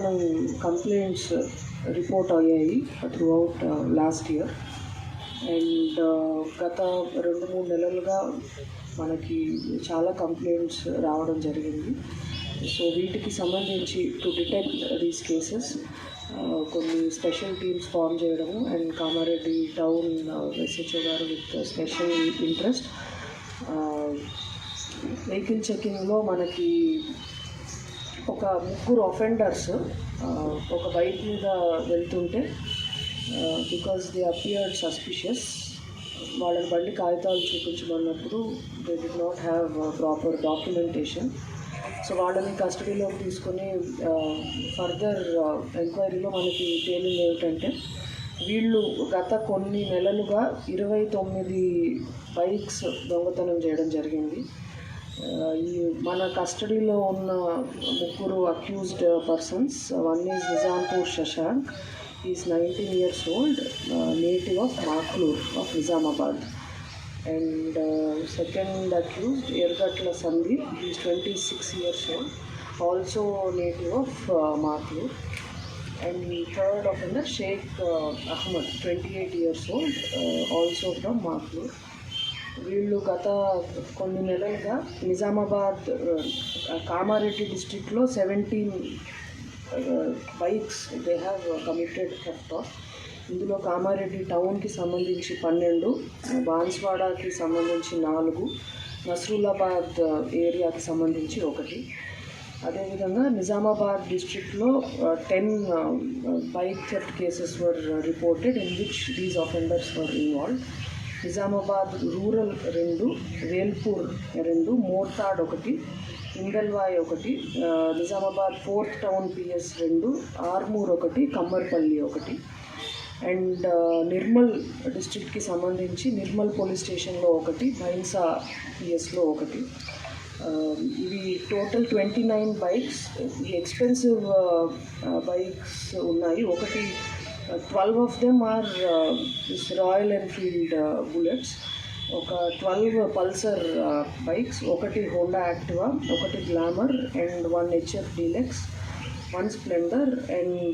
దొంగతనం complaints report అయ్యాయి throughout last year. And గత 2-3 నెలలుగా మనకి చాలా కంప్లైంట్స్ రావడం జరిగింది. సో వీటికి సంబంధించి టు డిటెక్ట్ దీస్ కేసెస్ కొన్ని స్పెషల్ టీమ్స్ ఫామ్ చేయడము అండ్ కామారెడ్డి టౌన్ ఎస్హెచ్ఓ గారు విత్ స్పెషల్ ఇంట్రెస్ట్ వెహికల్ చెకింగ్లో మనకి ఒక 3 అఫెండర్స్ ఒక బైక్ మీద వెళ్తుంటే బికాస్ దే అపియర్డ్ సస్పిషియస్, వాళ్ళని బండి కాగితాలు చూపించమన్నప్పుడు they did not have proper documentation. So వాళ్ళని కస్టడీలోకి తీసుకొని ఫర్దర్ ఎంక్వైరీలో మనకి తేలింది ఏమిటంటే వీళ్ళు గత కొన్ని నెలలుగా 29 బైక్స్ దొంగతనం చేయడం జరిగింది. ఈ మన కస్టడీలో ఉన్న 3 accused persons, one is Nizampur Shashank, is 19 years old, native of Maklur of Nizamabad. And second accused Yergatla Sandeep, he is 26 years old, also native of Maklur. And the third offender Sheikh Ahmed, 28 years old, also from Maklur. వీళ్ళు గత కొన్ని నెలలుగా నిజామాబాద్ కామారెడ్డి డిస్ట్రిక్ట్లో 17 bikes they have committed theft of. ఇందులో కామారెడ్డి టౌన్కి సంబంధించి 12, బాన్స్వాడకి సంబంధించి 4, నస్రుల్లాబాద్ ఏరియాకి సంబంధించి 1. అదేవిధంగా నిజామాబాద్ డిస్ట్రిక్ట్లో 10 bike theft cases were reported in which these offenders were involved. Nizamabad rural 2, Velpur 2, Mortad 1, Indalwai 1, Nizamabad 4th town PS 2, Armoor 1, Kammarpally 1. And Nirmal డిస్ట్రిక్ట్కి సంబంధించి నిర్మల్ పోలీస్ స్టేషన్లో 1, భైన్సా PSలో 1. ఇవి టోటల్ 29 బైక్స్. ఈ ఎక్స్పెన్సివ్ బైక్స్ ఉన్నాయి. 12 of them are this Royal Enfield bullets, 12 Pulsar bikes, 1 Honda Activa, 1 Glamour and 1 HF Deluxe, 1 Splendor and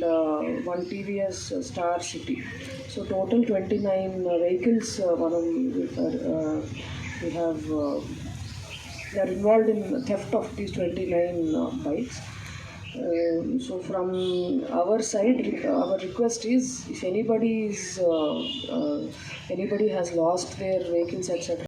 1 TVS Star City. So total 29 vehicles we have they are involved in theft of these 29 bikes. So from our side, our request is if anybody has lost their vehicles etc.,